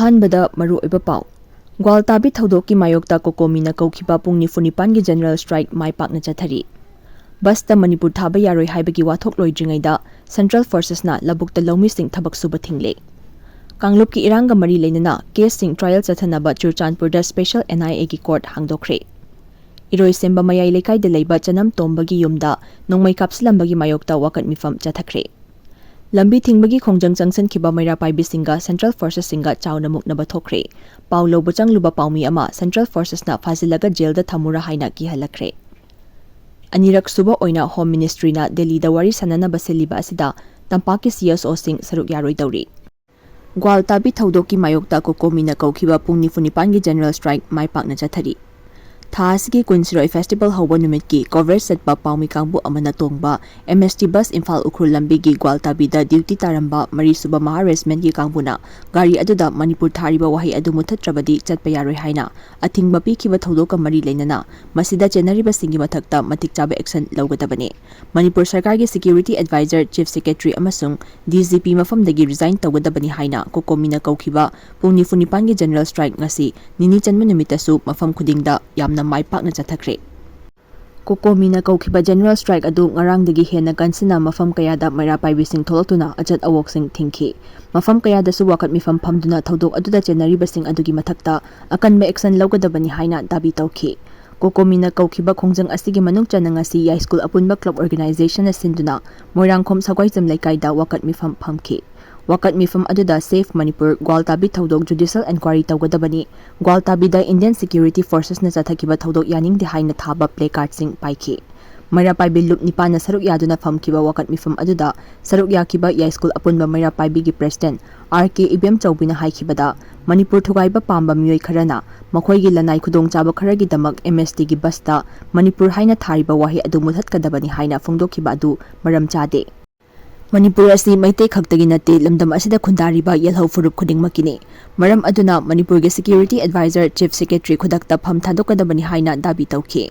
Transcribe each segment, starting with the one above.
अहानबदा मरुओइबा पाउ ग्वालताबी थौदोकी मायोक्ता कोकोमीना कौखिबा पुंग निफुनिपानगी जनरल स्ट्राइक माइपाकना चथरी बसता मणिपुर थाबा यारोइ हाइबगी वाथोक लोइद्रिङैदा सेंट्रल फोर्सेसना लबुक्ता लौमी सिंह थबक सुबा थिंगले कांगलुपकी इरांगा मरी लेनना केस सिंह ट्रायल चथनबा चुरचानपुरदा स्पेशल NIA की कोर्ट हांगदोखरे इरोइ सेंबा मयाई लेकाइदा लेबा चनम तोंबगी युमदा नोंमै कापसलंबगी मायोक्ता वाकट मिफम चथखरे लंबी थिंगबगी खोंजंग चंगसनखिबा मैरा पाइबी सिंगा सेंट्रल फोर्सेस सिंगा चाउना मुकनबा थोखरे पाउ लौबा चंगलुबा पाउमी अमा सेंट्रल फोर्सेसना फाजिलगा जेलदा थमुरा हाइना किहलखरे अनिरक सुबा ओइना होम मिनिस्ट्रीना दिल्लीदा वारी सनानाबा सिलिबा असिदा तंपाकी CSO सिंह सरुक यारोइदौरी ग्वालताबी थौदोकी मायोक्ता कोकोमीना कौखिबा पुंग निफुनिपानगी जनरल स्ट्राइक माइपाकना चथरी थासगी कुंसरोय फेस्टिवल हौबा नुमित की कवरेज सतपा पाउमी कांगबु अमना तोंगबा MST बस इम्फाल उखुल लंबी की ग्वालताबीदा ड्यूटी तारंबा मरी सुबा महारेसमेंट की कांगबुना गाड़ी अदुदा मणिपुर थारिबा वही अदु मुथत्रबदी चतपा यारोय हाइना अथिंगबा पीखिबा थौदोका मरी लेनना मसिदा चेनरिबा सिंगी मथक्ता मतिक चाबा एक्शन लौगदबने मणिपुर सरकार की सिक्योरिटी एडवाइजर चीफ सेक्रेटरी अमसुंग DGP मफमदगी रिजाइन तौगदबनी हाइना कोकोमीना कौखिबा पुंग निफुनिपानगी जनरल स्ट्राइक ngasi निनी चन्म नुमितसु मफम खुदिंगदा यामना माइपाकना चथखरे कोकोमीना कौखिबा जनरल स्ट्राइक अदु ngarangdagi hena kansina mafam kayada maira paibi sing tholotuna ajat awok sing thingkhe mafam kayada su wakat mifam phamduna thodok aduda chenari basing adugi mathakta akanba action lawgadabani haina dabi tawkhe कोकोमीना कौखिबा खोंजंग असिगी मनुंग चनंगसी या school अपुनबा club organisation सिंधुना मोइरांगखोम सगवाइजम लेकाइदा वाकट मिफम फमखे वाकट मिफम अदुदा सेफ मणिपुर ग्वालताबी थौदोक जुडिशियल एनक्वायरी तौगदबनी ग्वालताबीदा इंडियन सिक्योरिटी फोर्सेस न चथकिबा थौदोक यानिंग हाइना थाबा प्ले कार्ड सिंग पाइखे मैरा पाइबी लुप निपाना सरुक यादुना फमखिबा वाकट मिफम अदुदा सरुक याखिबा या स्कूल अपुनबा मैरा पाइबी की प्रेसिडेंट RK इबेम चौबिना हाइखिबदा मणिपुर थुगाइबा पांबा मियोय खरना मखोइगी लनाई खुदोंग चाबा खरगी दमक MST की बसता मणिपुर हाइना थारिबा वाही अदु मुथतकदबनी हाइना फोंदोखिबा अदु मरम चादे मणिपुर असि मैते खक्तगी नते लमदम असिदा खुंदारिबा यलहौ फुरुप खुदिंगमकिने मरम अदुना मणिपुर के सिक्योरिटी एडवाइजर चीफ सेक्रेटरी खुदक्ता फम थादोकदबनी हाइना दाबी तौखे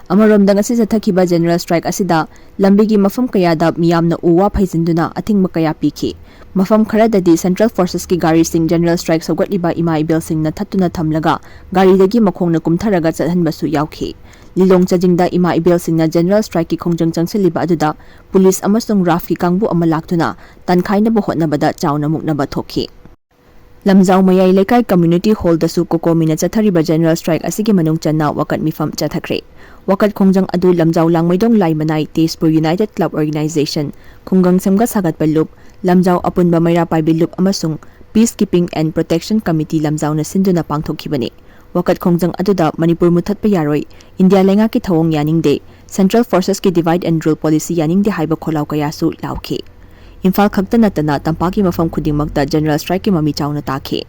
अमरोमदा ngasi जाथखिबा जनरल स्ट्राइक असिदा लंबीगी मफम कयादा मियामना उवा फैजिंदुना अथिंगमा कया पीखि मफम खरददी सेंट्रल फोर्सेस की गाड़ी सिंह जनरल स्ट्राइक सौगटलिबा इमा इबेल सिंह थत्तुना थमलगा गाड़ीदगी मखोंगना कुमथरगा चहनबसु यावखे लिलोंग चजिंगदा इमा इबेल सिंह जनरल स्ट्राइक की खोंजंग चंगसिलिबा अदुदा पुलिस अमसुंग राफ की कांगबु अमा लाक्तुना तनखाइनबा होटनबदा चाउना मुकनबा थोखे लमजाउ मयाई लेकाई कम्युनिटी हॉल दसु कोकोमीना चथरिबा जनरल स्ट्राइक असिगी मनुंग चन्ना वाकट मिफम चथखरे वाकट खोंजंग अदु लमजाउ लांगमैदोंग लाइमनाई तेजपुर यूनाइटेड क्लब ऑर्गेनाइजेशन खुंगंग सेमगा सागतपा लुप लमजाउ अपुनबा मैरा पाइबी लुप अमसुंग peace keeping and protection committee लमजाउना सिंधुना पांगथोखिबने वाकट खोंजंग अदुदा मणिपुर मुथतपा यारोय इंडिया लेंगा की थवोंग यानिंगदे सेंट्रल फोर्सेस की डिवाइड एंड रूल पॉलिसी यानिंगदे हाइबा खोलाव कयासु लावखे इम्फाल खक्ता नतना तंपाकी मफम खुदिंगमक्ता जनरल स्ट्राइक की ममी चाउना ताखे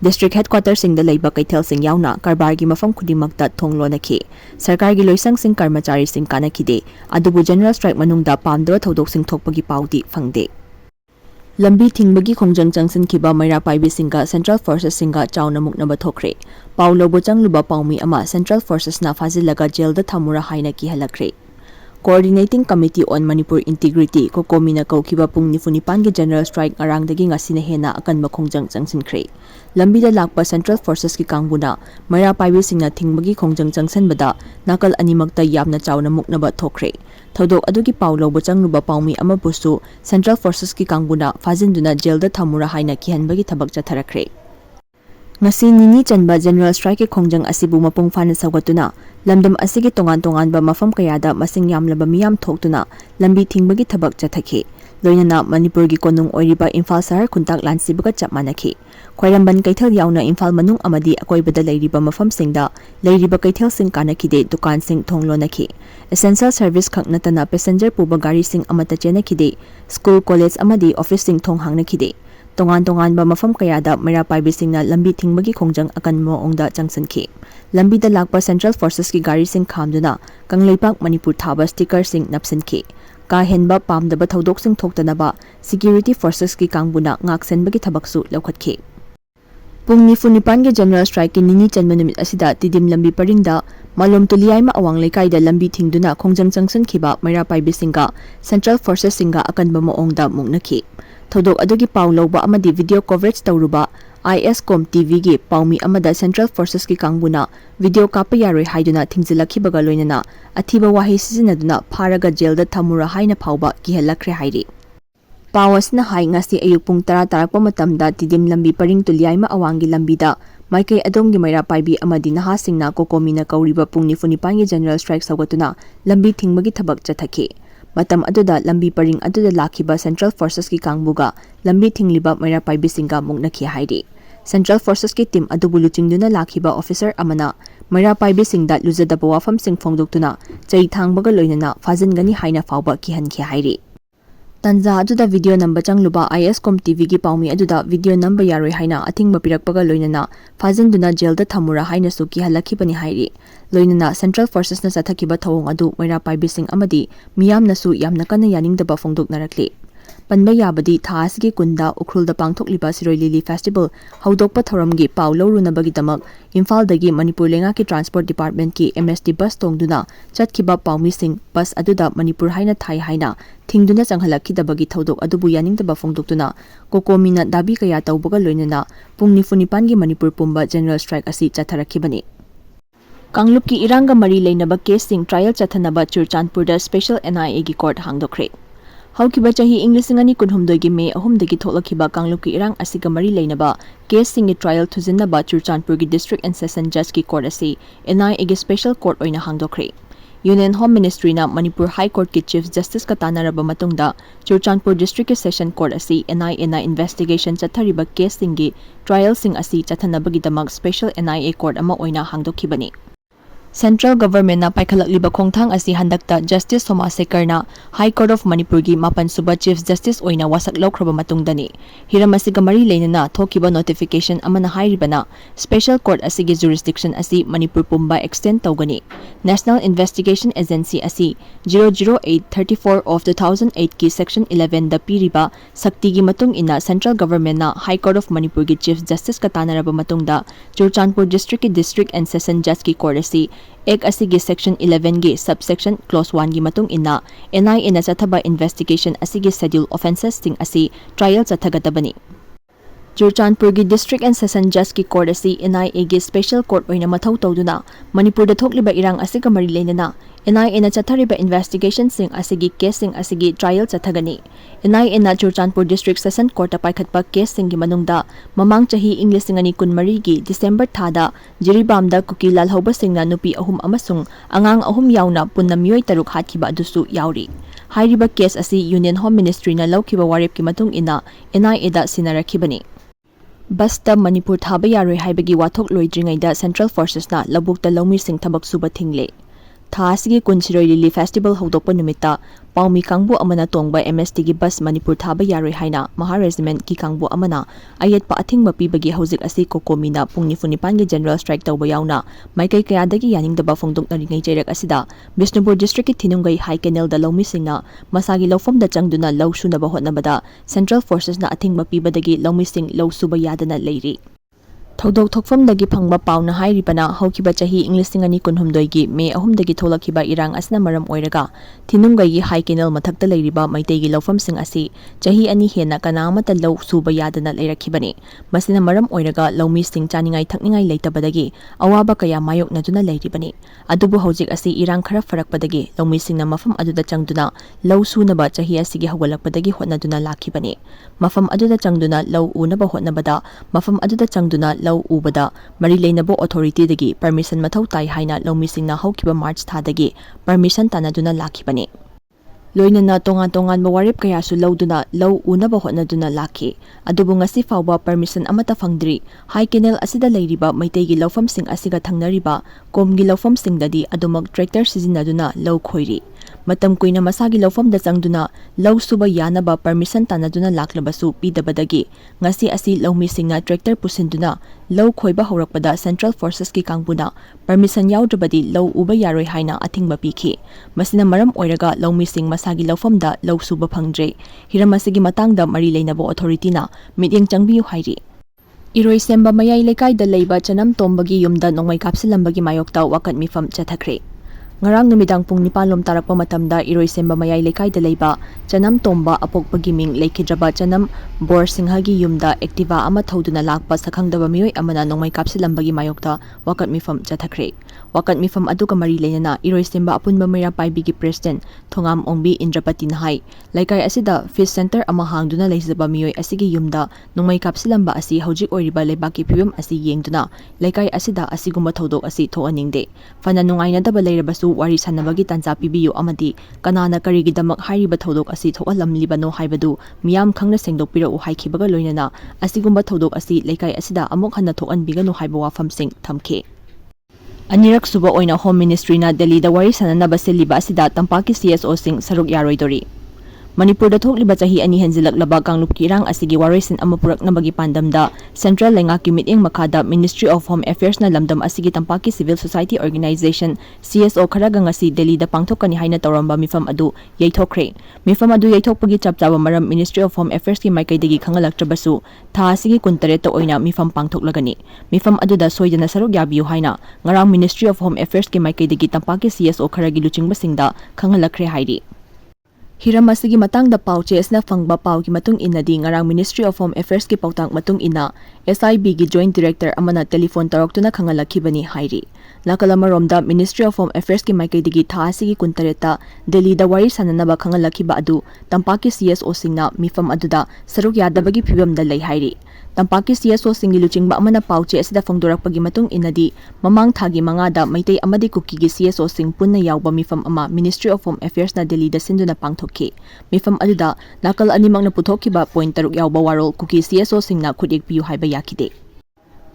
डिस्ट्रिक्ट हेडक्वार्टर सिंह लेबा कैथल सिंह याउना कारबार की मफम खुदिंगमक्ता थोंगलोनखे सरकार की लोइसंग सिंह कर्मचारी सिंह कानखिदे अदुबु जनरल स्ट्राइक मनुंगदा पामदवा थौदोक सिंह थोकपगी पाउदी फंगदे लंबी थिंगबगी खोंजंग चंगसनखिबा मैरा पाइबी सिंगा सेंट्रल फोर्सेस सिंगा चाउना मुकनबा थोखरे पाउ लोबो चंगलुबा पाउमी अमा सेंट्रल फोर्सेस ना फाजिलगा जेलदा थमुरा हाइना किहलखरे coordinating committee on Manipur integrity कोकोमीना कौखिबा पुंग निफुनिपानगी general strike ngarangdagi ngasina hena akanba khongjang changsinkhre lambida lakpa central forces ki kangbuna मैरा पाइबी सिंगना थिंगबगी खोंजंग चंगसनबदा नाकल अनिमक्ता यामना चाउना मुकनबा थोखरे थौदोक अदुगी पाउ लौबो चंगलुबा पाउमी अमा बुसु सेंट्रल फोर्सेस की कांगबुना फाजिनदुना जेलदा थमुरा हाइना किहनबगी थबक चथरखरे ngasi nini chanba general strike ke khongjang asibu mapung fana sawgatuna lamdam asigi tongan tongan ba mafam kayada masing yamlaba miyam thoktuna lambi thingbagi thabak chathake loinana manipur gi konung oiriba imphal sahar khuntak lansibuga chapmanakhi khwairamban kaithal yauna imphal manung amadi akoibada leiriba mafam singda leiriba kaithal sing kanakide dukan sing thonglonakhi essential service khaknatana passenger puba gari sing amata chenakide school college amadi office sing thong hangnakide तोंगान तोंगान बा मफम कयादा मैरा पाइबी सिंगना लंबी थिंगबगी खोंजंग अकन मोंगदा चंगसनखे लंबीदा Lakpa central forces की गाड़ी सिंग खामदुना कंगलेपाक मणिपुर थाबा sticker सिंग नपसनखे का हेनबा पामदबा थौदोक सिंग थोक्तनबा security forces की कांगबुना ngaksenbagi थबकसु लौखतखे पुंग निफुनिपान के जनरल स्ट्राइक की निनी चन्म निमित असिदा तिदिम लंबी परिंगदा मालुम तुलियाइमा अवांग लेकाइदा लंबी थिंगदुना खोंजंग चंगसनखिबा मैरा पाइबी सिंगा सेंट्रल फोर्सेस सिंगा अकनबा मोंगदा मुंगनखे थौदोक अदुगी पाउ लौबा अमदी वीडियो कवरेज तौरुबा ISCOM TV gi paumi amada Central Forces ki kangbuna video kapa yaroi haiduna thingzilakibaga loinana athiba wahi sizinaduna pharaga jail da thamura haina phauba kihalakre hairi. Pawasna hai ngasi ayuk pung 10 tarakpa matamda tidim lambi paring tulyaima awangi lambida maikai adomgi maira paibi amadi nahasingna kokomina kauriba pung 9 general strike saugatuna lambi thingmagi thabak chathaki. Matam aduda lambi paring aduda lakhiba Central Forces ki kangbuga lambi thingliba maira paibi singa muknakhi hairi. Central Forces ki team adubu luchingduna lakhiba officer amana maira paibi singda luzadaba wafam sing phongdoktuna chai thangbaga loinana fazingani haina fauba kihankhi hairi. Tanza aduda video number changluba ISCOM TV gi paumi aduda video number yaroi haina athingba pirakpaga loinana fazinduna jail da thamura haina su ki halakibani hairi. Loinana Central Forces na sathakiba thawong adu maira paibi sing amadi miyamna su yamna kana yaningdaba phongdoknarakli. Panba yabadi tha asigi kunda ukrulda pangthokliba Siroi Lily Festival haudokpa thoramgi pau lorunabagi Imphal dagi Manipur lenga ki Transport Department ki MST bus tongduna chatkiba paumi sing bus aduda Manipur haina thai haina thingduna changhalakidabagi thodok adubu yaningdaba phongdoktuna kokomina dabi kaya tawbaga loinana pung 9 gi Manipur pumba general strike asi chatharakibani. Kanglup ki iranga mari leinaba case sing trial chathanaba Churchandpur da special NIA gi court hangdokre. Haukiba chahi Englishing ani kunhumdoi gi May 3 dagi tholakiba Kanglup ki irang asiga mari leinaba case sing gi trial thujinnaba Churchandpur gi district and session judge ki court asi NIA gi special court oina hangdokre. Union Home Ministry na Manipur High Court ki Chief Justice ka tanaraba matungda Churchandpur district ki session court asi NIA na investigation chathariba case sing gi trial sing asi chathanabagi damak special NIA court ama oina hangdokibani. Central Government na paikhalakliba khongthang asi handakta Justice Somasekar na High Court of Manipur gi Mapan Suba Chief Justice oina wasak laukraba matungdani hiram asiga mari leinana thokiba notification amana hairibana Special Court asigi jurisdiction asi Manipur pumba extend tawgani. National Investigation Agency asi 00834 of 2008 ki Section 11 da piriba sakti gi matung ina Central Government na High Court of Manipur gi Chief Justice ka tanaraba matungda Churchandpur District ki District and Session Judge ki court asi ek asigi Section 11 gi subsection clause 1 gi matung ina NIA na chathaba investigation asigi schedule offenses sing asi trial chathagadabani. Churchandpur gi district and session judge ki court asi NIA gi special court oina mathau tawduna Manipur da thokliba irang asiga mari leinana NIA na chathariba investigation sing asigi case sing asigi trial chathagani. NIA na Churchandpur district session court ta paikhatpa case sing gi manungda mamang chahi Englishing ani kunmari gi December thada Jiribamda kuki lalhauba singna nupi ahum amasung angang ahum yauna punna miyoi taruk hatkiba adusu yauri. Hairiba case asi Union Home Ministry na laukiba warip ki matung ina NIA da sinarakibani. Basta Manipur thaba yaroi haibagi wathok loidringaida Central Forces na labukta Loumi sing Thabak Suba Thingkhre. Tha asigi Siroi Lily Festival haudokpa numita paumi kangbu amana tongba MST gi bus Manipur thaba yaroi haina Maha Regiment ki kangbu amana ayetpa athingba pibagi haujik asi kokomina pung 9 gi general strike tawba yauna maikai kayadagi yaningdaba phongdoknaringai chairak asida Bishnupur district ki Thinungeida High Canal da Loumi singna masagi lawfam da changduna law sunaba hotnabada Central Forces na athingba pibadagi Loumi sing law suba yadana leiri. Thodok thokfam dagi phangba pauna hairibana haukiba chahi Englishing ani kunhumdoi gi May 3 dagi tholakiba irang asna maram oiraga Thinungeida gi High Canal mathakta leiriba maitai gi lawfam sing asi chahi ani hena kanamata law suba yadana leirakibani. Masina maram oiraga Loumi sing chaningai thakningai leitabadagi awaba kaya mayok naduna leiribani. Adubu haujik asi irang khara farakpadagi Loumi sing na mafam aduda changduna law sunaba chahi asigi hawalakpadagi hotnaduna lakibani. Mafam aduda changduna law unaba hotnabada mafam aduda changduna law ubada mari leinabo authority dagi permission mathau tai haina Loumi sing na haukiba March thadagi permission tanaduna lakibani. Loinana tongan mawarip kaya su lawduna law unaba hotnaduna laki adubu ngasi fawba permission amata fangdri High Canal asida leiriba maitegi lawfam sing asiga thangnariba komgi lawfam sing dadi adumak tractor sizinaduna law khoiri. Matam kuina masagi lawfam da changduna law suba yanaba permission tanaduna laklabasu pidabadagi ngasi asi Loumi singna tractor pusinduna law khoiba horakpada Central Forces ki kangbuna permission yaudabadi law uba yaroi haina athingba pikhi. Masina maram oiraga Loumi sing masagi lawfam da law suba phangdre hiramasigi matangda mari leinabo authority na mityeng changbiyu hairi. Iroi semba mayai lekai da leiba chanam tombagi yumda nongmai kapsilambagi mayokta wakat mifam chathakre. Ngarang numidang pung 9 tarakpa matamda Iroisemba Mayai Lekai da leiba Chanam Tomba apokpagi ming leikidraba Chanam Bor Singhagi yumda Activa ama thoduna lakpa sakhangdaba mioi amana nongmai kapsilambagi mayokta wakat mifam chathakre. Wakat mifam aduga mari lenana Iroisemba apunba Mera Paibigi President Thongam Ongbi Indrapati Nahai Laikai asida Fish Center ama hangduna leizaba mioi asigi yumda nongmai kapsilamba asi hojik oiriba lebaki phibam asi yengduna Laikai asida asigumba thodok asi thoaningde. Fana nungainadaba leirabasu wari sanabagi tanza pibiyu amadi kanana karigidamak hairiba thodok asi thoalamlibano haibadu miyam khangna sengdokpirau haikibaga loinana asigumba thodok asi leikai asida amok hanna thoanbigano haiba wafamsing thamkhe. Anirak Suba OINA Home Ministry na Delhi da wari sananaba SILIBA asida tampaki CSO sing SARUK YAROIDOURI. Manipur da thokliba chahi ani henjilaklaba kanglup kirang asigi warisin amapurak nabagi pandamda Central Lengaki Miting Makada Ministry of Home Affairs na lamdam asigi tampaki Civil Society Organization CSO kharaga ngasi Delhi da pangthokani haina tawramba mifam adu yaithokre. Mifam adu yaithokpagi chapchaba maram Ministry of Home Affairs ki maikaidagi khangalaktrabasu tha asigi 13 ta oina mifam pangthoklagani. Mifam adu da soidana saruk yabiyu haina ngarang Ministry of Home Affairs ki maikaidagi tampaki CSO kharagi luchingbasingda khangalakre hairi. Hiram asigi matangda pauche esna fangba pau ki matung inadi ngarang Ministry of Home Affairs ki pautang matung ina SIB gi Joint Director amana telephone taraktuna khangalakibani hairi. Nakalamaromda Ministry of Home Affairs ki maikaidigi tha asigi 13 Delhi da wari sananaba khangalakiba adu tampaki CSO singna mifam aduda saruk yadabagi phibamda lei hairi. Tampaki CSO singi luchingba amana pauche asida fangdorakpagi matung inadi mamang thagi mangada maitai amadi kuki gi CSO sing punna yawba mifam ama Ministry of Home Affairs na Delhi da sinduna pangthokki. Mifam aduda nakal animang na puthokiba point taruk yawba warol kuki CSO singna khudik piyu haiba yakide.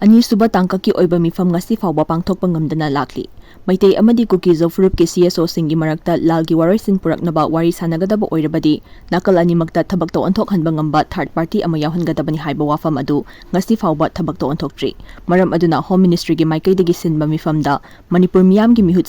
Ani suba tangkaki oiba mifam ngasi fawba pangthokpa ngamdana lakli. Maitai amadi kuki Zofrup ki CSO singi marakta lalgi warisin puraknaba wari sanagadaba oirabadi nakal animakta thabak to anthok hanba ngamba third party ama yawhangadabani haiba wafam adu ngasi fawba thabak to anthoktri. Maram aduna Home Ministry gi maikaidagi sinba mifamda Manipur miyam gi mihut